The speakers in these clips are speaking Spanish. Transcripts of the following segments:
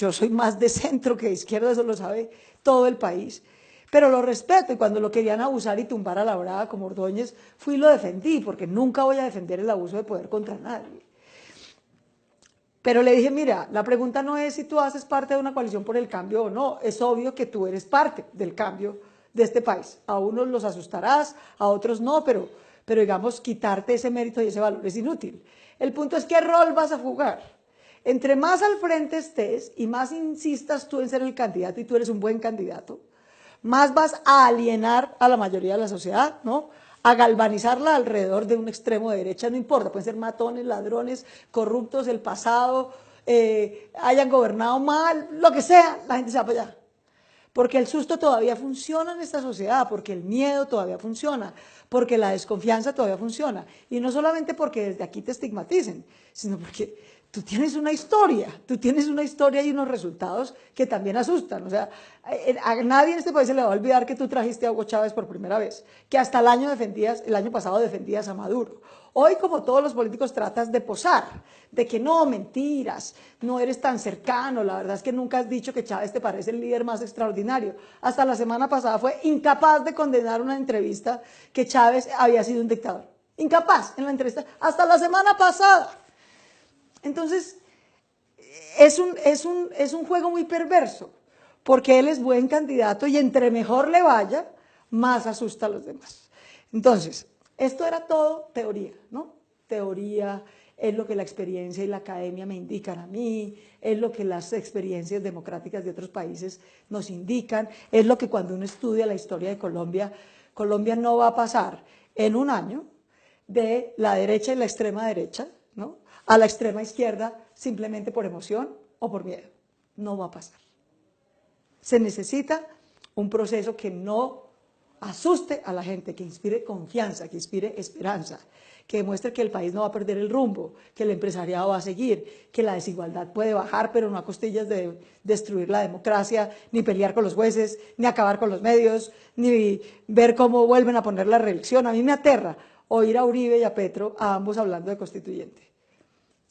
yo soy más de centro que de izquierda, eso lo sabe todo el país, pero lo respeto, y cuando lo querían abusar y tumbar a la brava como Ordóñez, fui y lo defendí, porque nunca voy a defender el abuso de poder contra nadie. Pero le dije, mira, la pregunta no es si tú haces parte de una coalición por el cambio o no, es obvio que tú eres parte del cambio de este país. A unos los asustarás, a otros no, pero digamos, quitarte ese mérito y ese valor es inútil. El punto es qué rol vas a jugar. Entre más al frente estés y más insistas tú en ser el candidato, y tú eres un buen candidato, más vas a alienar a la mayoría de la sociedad, ¿no? A galvanizarla alrededor de un extremo de derecha, no importa, pueden ser matones, ladrones, corruptos, el pasado, hayan gobernado mal, lo que sea, la gente se va para allá. Porque el susto todavía funciona en esta sociedad, porque el miedo todavía funciona, porque la desconfianza todavía funciona. Y no solamente porque desde aquí te estigmaticen, sino porque tú tienes una historia y unos resultados que también asustan. O sea, a nadie en este país se le va a olvidar que tú trajiste a Hugo Chávez por primera vez, que hasta el año pasado defendías a Maduro. Hoy, como todos los políticos, tratas de posar, de que no, mentiras, no eres tan cercano, la verdad es que nunca has dicho que Chávez te parece el líder más extraordinario. Hasta la semana pasada fue incapaz de condenar una entrevista que Chávez había sido un dictador. Incapaz en la entrevista, hasta la semana pasada. Entonces, es un juego muy perverso, porque él es buen candidato y entre mejor le vaya, más asusta a los demás. Entonces, esto era todo teoría, ¿no? Teoría es lo que la experiencia y la academia me indican a mí, es lo que las experiencias democráticas de otros países nos indican, es lo que cuando uno estudia la historia de Colombia, Colombia no va a pasar en un año de la derecha y la extrema derecha, ¿no?, a la extrema izquierda simplemente por emoción o por miedo. No va a pasar. Se necesita un proceso que no asuste a la gente, que inspire confianza, que inspire esperanza, que demuestre que el país no va a perder el rumbo, que el empresariado va a seguir, que la desigualdad puede bajar, pero no a costillas de destruir la democracia, ni pelear con los jueces, ni acabar con los medios, ni ver cómo vuelven a poner la reelección. A mí me aterra oír a Uribe y a Petro, a ambos hablando de constituyente.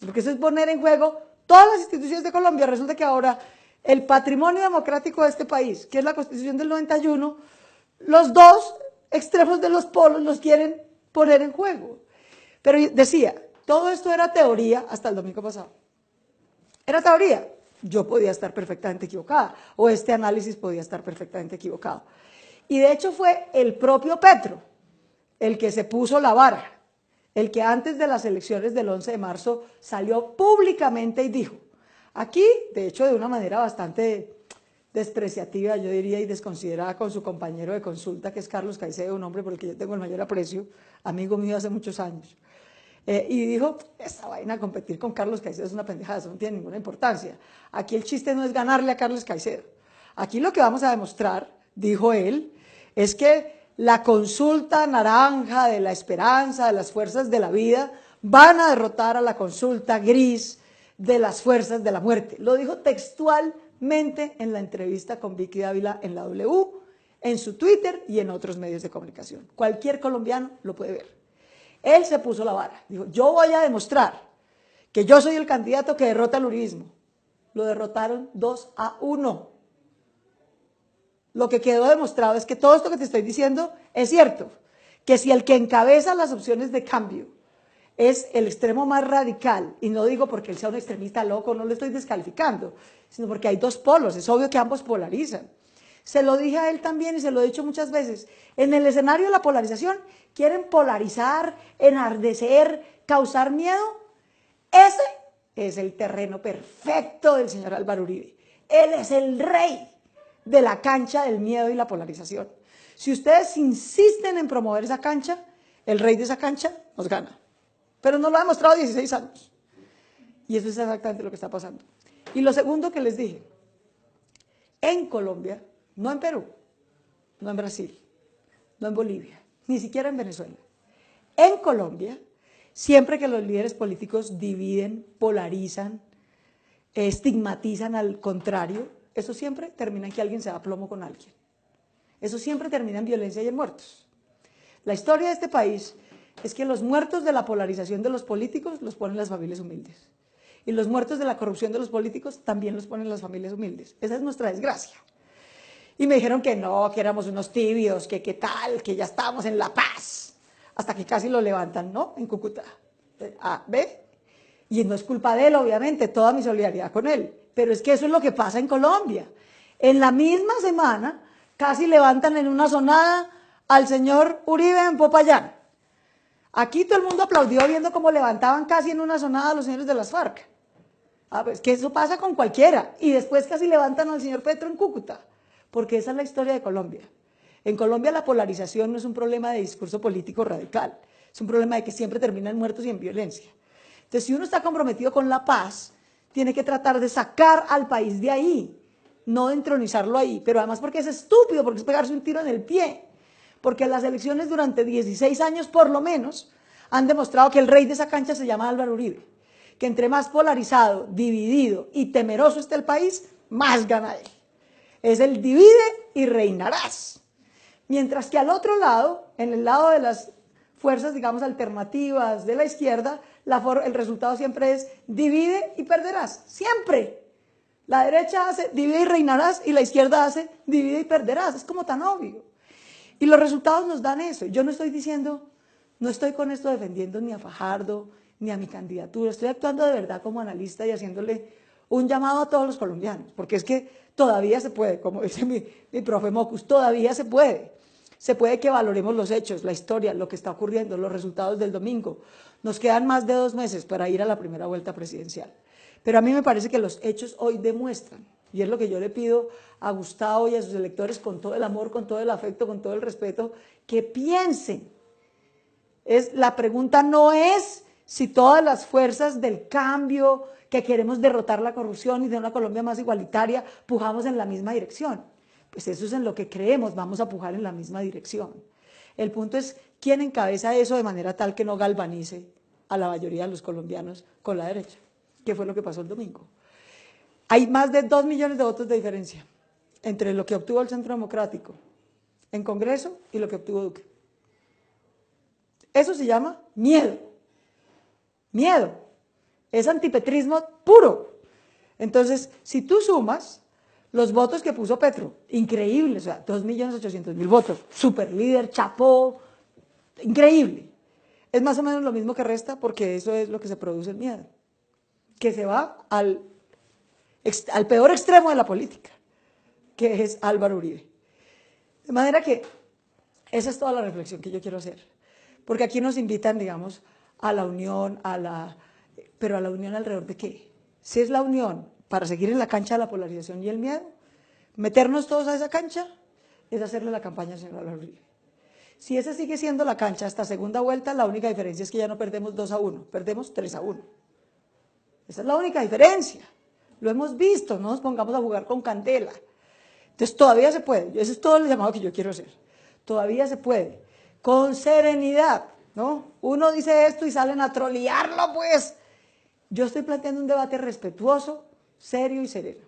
Porque eso es poner en juego todas las instituciones de Colombia. Resulta que ahora el patrimonio democrático de este país, que es la Constitución del 91, los dos extremos de los polos los quieren poner en juego. Pero decía, todo esto era teoría hasta el domingo pasado. Era teoría. Yo podía estar perfectamente equivocada, o este análisis podía estar perfectamente equivocado. Y de hecho fue el propio Petro el que se puso la vara, el que antes de las elecciones del 11 de marzo salió públicamente y dijo, aquí, de hecho de una manera bastante despreciativa, yo diría, y desconsiderada con su compañero de consulta, que es Carlos Caicedo, un hombre por el que yo tengo el mayor aprecio, amigo mío hace muchos años, y dijo, esta vaina a competir con Carlos Caicedo es una pendejada, eso no tiene ninguna importancia. Aquí el chiste no es ganarle a Carlos Caicedo. Aquí lo que vamos a demostrar, dijo él, es que la consulta naranja de la esperanza, de las fuerzas de la vida, van a derrotar a la consulta gris de las fuerzas de la muerte. Lo dijo textualmente en la entrevista con Vicky Dávila en la W, en su Twitter y en otros medios de comunicación. Cualquier colombiano lo puede ver. Él se puso la vara, dijo, yo voy a demostrar que yo soy el candidato que derrota al uribismo. Lo derrotaron 2-1. Lo que quedó demostrado es que todo esto que te estoy diciendo es cierto, que si el que encabeza las opciones de cambio es el extremo más radical, y no digo porque él sea un extremista loco, no lo estoy descalificando, sino porque hay dos polos, es obvio que ambos polarizan. Se lo dije a él también y se lo he dicho muchas veces, en el escenario de la polarización quieren polarizar, enardecer, causar miedo. Ese es el terreno perfecto del señor Álvaro Uribe. Él es el rey de la cancha del miedo y la polarización. Si ustedes insisten en promover esa cancha, el rey de esa cancha nos gana. Pero no lo ha demostrado 16 años. Y eso es exactamente lo que está pasando. Y lo segundo que les dije, en Colombia, no en Perú, no en Brasil, no en Bolivia, ni siquiera en Venezuela. En Colombia, siempre que los líderes políticos dividen, polarizan, estigmatizan al contrario, eso siempre termina en que alguien se da plomo con alguien. Eso siempre termina en violencia y en muertos. La historia de este país es que los muertos de la polarización de los políticos los ponen las familias humildes. Y los muertos de la corrupción de los políticos también los ponen las familias humildes. Esa es nuestra desgracia. Y me dijeron que no, que éramos unos tibios, que qué tal, que ya estábamos en la paz. Hasta que casi lo levantan, ¿no? En Cúcuta. ¿Ve? Y no es culpa de él, obviamente, toda mi solidaridad con él. Pero es que eso es lo que pasa en Colombia. En la misma semana, casi levantan en una sonada al señor Uribe en Popayán. Aquí todo el mundo aplaudió viendo cómo levantaban casi en una sonada a los señores de las FARC. Pues que eso pasa con cualquiera. Y después casi levantan al señor Petro en Cúcuta. Porque esa es la historia de Colombia. En Colombia la polarización no es un problema de discurso político radical. Es un problema de que siempre terminan muertos y en violencia. Entonces, si uno está comprometido con la paz, tiene que tratar de sacar al país de ahí, no de entronizarlo ahí. Pero además porque es estúpido, porque es pegarse un tiro en el pie. Porque las elecciones durante 16 años, por lo menos, han demostrado que el rey de esa cancha se llama Álvaro Uribe. Que entre más polarizado, dividido y temeroso esté el país, más gana él. Es el divide y reinarás. Mientras que al otro lado, en el lado de las fuerzas, digamos, alternativas de la izquierda, el resultado siempre es divide y perderás. Siempre. La derecha hace divide y reinarás y la izquierda hace divide y perderás. Es como tan obvio. Y los resultados nos dan eso. Yo no estoy diciendo, no estoy con esto defendiendo ni a Fajardo ni a mi candidatura. Estoy actuando de verdad como analista y haciéndole un llamado a todos los colombianos. Porque es que todavía se puede, como dice mi profe Mocus, todavía se puede. Se puede que valoremos los hechos, la historia, lo que está ocurriendo, los resultados del domingo. Nos quedan más de 2 meses para ir a la primera vuelta presidencial. Pero a mí me parece que los hechos hoy demuestran, y es lo que yo le pido a Gustavo y a sus electores con todo el amor, con todo el afecto, con todo el respeto, que piensen. La pregunta no es si todas las fuerzas del cambio, que queremos derrotar la corrupción y de una Colombia más igualitaria, pujamos en la misma dirección. Pues eso es en lo que creemos, vamos a pujar en la misma dirección. El punto es quién encabeza eso de manera tal que no galvanice a la mayoría de los colombianos con la derecha, que fue lo que pasó el domingo. Hay más de 2 millones de votos de diferencia entre lo que obtuvo el Centro Democrático en Congreso y lo que obtuvo Duque. Eso se llama miedo. Miedo. Es antipetrismo puro. Entonces, si tú sumas los votos que puso Petro, increíble, o sea, 2.800.000 votos, super líder, chapó, increíble. Es más o menos lo mismo que resta porque eso es lo que se produce el miedo, que se va al peor extremo de la política, que es Álvaro Uribe. De manera que esa es toda la reflexión que yo quiero hacer, porque aquí nos invitan, digamos, a la unión, pero a la unión alrededor de qué. Si es la unión para seguir en la cancha de la polarización y el miedo, meternos todos a esa cancha es hacerle la campaña al señor Álvaro Uribe. Si esa sigue siendo la cancha hasta segunda vuelta, la única diferencia es que ya no perdemos 2-1, perdemos 3-1. Esa es la única diferencia. Lo hemos visto, no nos pongamos a jugar con candela. Entonces todavía se puede, ese es todo el llamado que yo quiero hacer. Todavía se puede, con serenidad, ¿no? Uno dice esto y salen a trolearlo, pues. Yo estoy planteando un debate respetuoso, serio y sereno.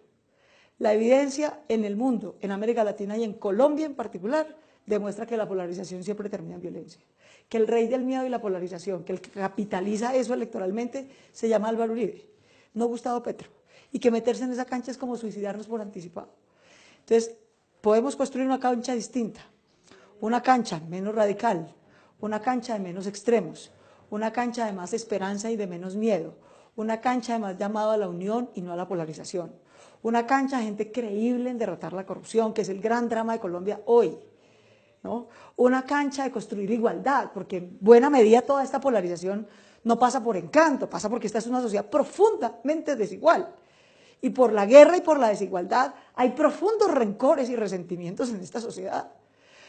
La evidencia en el mundo, en América Latina y en Colombia en particular, demuestra que la polarización siempre termina en violencia. Que el rey del miedo y la polarización, que el que capitaliza eso electoralmente, se llama Álvaro Uribe, no Gustavo Petro. Y que meterse en esa cancha es como suicidarnos por anticipado. Entonces, podemos construir una cancha distinta, una cancha menos radical, una cancha de menos extremos, una cancha de más esperanza y de menos miedo, una cancha de más llamado a la unión y no a la polarización, una cancha de gente creíble en derrotar la corrupción, que es el gran drama de Colombia hoy, ¿no? Una cancha de construir igualdad, porque en buena medida toda esta polarización no pasa por encanto, pasa porque esta es una sociedad profundamente desigual. Y por la guerra y por la desigualdad hay profundos rencores y resentimientos en esta sociedad.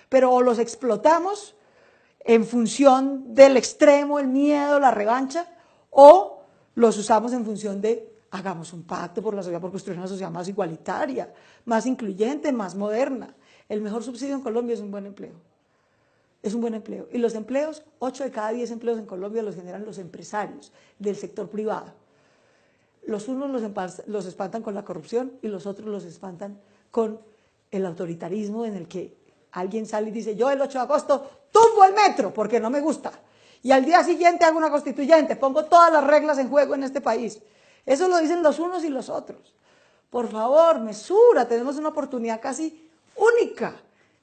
Pero o los explotamos en función del extremo, el miedo, la revancha, o los usamos en función de hagamos un pacto por la sociedad, por construir una sociedad más igualitaria, más incluyente, más moderna. El mejor subsidio en Colombia es un buen empleo. Es un buen empleo. Y los empleos, 8 de cada 10 empleos en Colombia los generan los empresarios del sector privado. Los unos los espantan con la corrupción y los otros los espantan con el autoritarismo en el que alguien sale y dice, yo el 8 de agosto tumbo el metro porque no me gusta. Y al día siguiente hago una constituyente, pongo todas las reglas en juego en este país. Eso lo dicen los unos y los otros. Por favor, mesura, tenemos una oportunidad casi única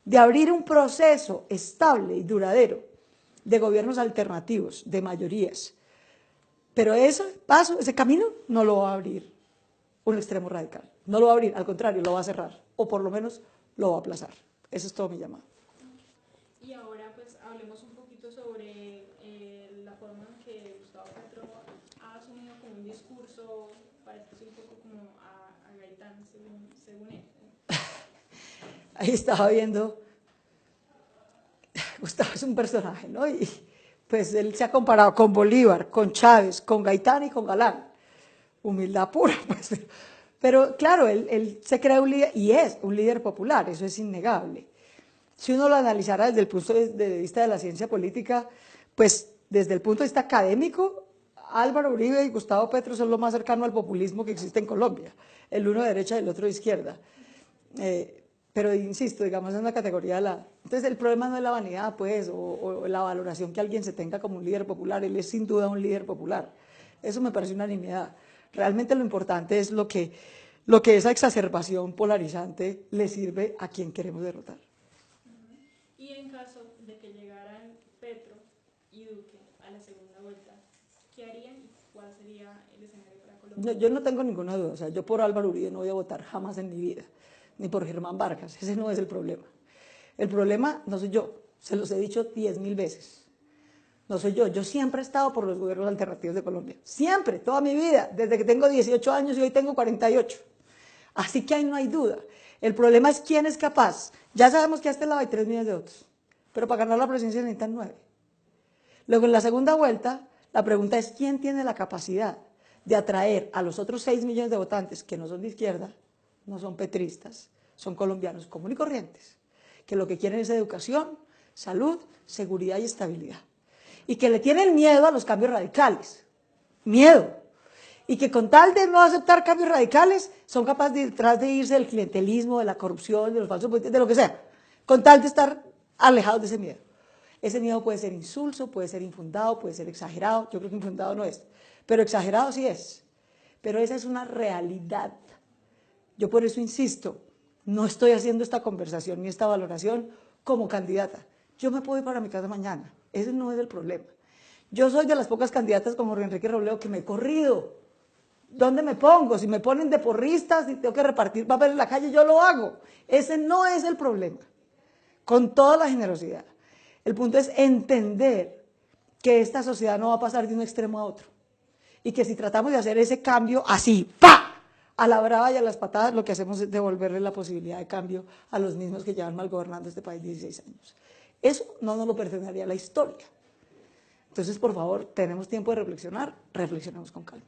de abrir un proceso estable y duradero de gobiernos alternativos, de mayorías. Pero ese paso, ese camino, no lo va a abrir un extremo radical. No lo va a abrir, al contrario, lo va a cerrar, o por lo menos lo va a aplazar. Eso es todo mi llamado. Y ahora pues hablemos un poquito sobre la forma en que Gustavo Petro ha asumido como un discurso parecido un poco como a Gaitán, según él. Ahí estaba viendo, Gustavo es un personaje, ¿no? Y pues él se ha comparado con Bolívar, con Chávez, con Gaitán y con Galán. Humildad pura, pues. Pero claro, él se cree un líder, y es un líder popular, eso es innegable. Si uno lo analizara desde el punto de vista de la ciencia política, pues desde el punto de vista académico, Álvaro Uribe y Gustavo Petro son lo más cercano al populismo que existe en Colombia, el uno de derecha y el otro de izquierda. Pero insisto, digamos, es una categoría de la... Entonces el problema no es la vanidad, pues, o la valoración que alguien se tenga como un líder popular, él es sin duda un líder popular. Eso me parece una nimiedad. Realmente lo importante es lo que esa exacerbación polarizante le sirve a quien queremos derrotar. Y en caso de que llegaran Petro y Duque a la segunda vuelta, ¿qué harían y cuál sería el escenario para Colombia? Yo no tengo ninguna duda, o sea, yo por Álvaro Uribe no voy a votar jamás en mi vida, ni por Germán Vargas, ese no es el problema. El problema no soy yo, se los he dicho 10.000 veces. No soy yo siempre he estado por los gobiernos alternativos de Colombia, siempre, toda mi vida, desde que tengo 18 años y hoy tengo 48. Así que ahí no hay duda. El problema es quién es capaz. Ya sabemos que a este lado hay 3 millones de votos, pero para ganar la presidencia necesitan 9. Luego en la segunda vuelta, la pregunta es quién tiene la capacidad de atraer a los otros 6 millones de votantes que no son de izquierda, no son petristas, son colombianos comunes y corrientes, que lo que quieren es educación, salud, seguridad y estabilidad. Y que le tienen miedo a los cambios radicales, miedo, y que con tal de no aceptar cambios radicales, son capaces detrás de irse del clientelismo, de la corrupción, de los falsos políticos, de lo que sea, con tal de estar alejados de ese miedo. Ese miedo puede ser insulso, puede ser infundado, puede ser exagerado, yo creo que infundado no es, pero exagerado sí es. Pero esa es una realidad. Yo por eso insisto, no estoy haciendo esta conversación ni esta valoración como candidata. Yo me puedo ir para mi casa mañana, ese no es el problema. Yo soy de las pocas candidatas como Enrique Robledo que me he corrido. ¿Dónde me pongo? Si me ponen de porristas, si tengo que repartir papel en la calle, yo lo hago. Ese no es el problema, con toda la generosidad. El punto es entender que esta sociedad no va a pasar de un extremo a otro. Y que si tratamos de hacer ese cambio así, ¡pa!, a la brava y a las patadas, lo que hacemos es devolverle la posibilidad de cambio a los mismos que llevan mal gobernando este país 16 años. Eso no nos lo perdonaría la historia. Entonces, por favor, tenemos tiempo de reflexionar, reflexionemos con calma.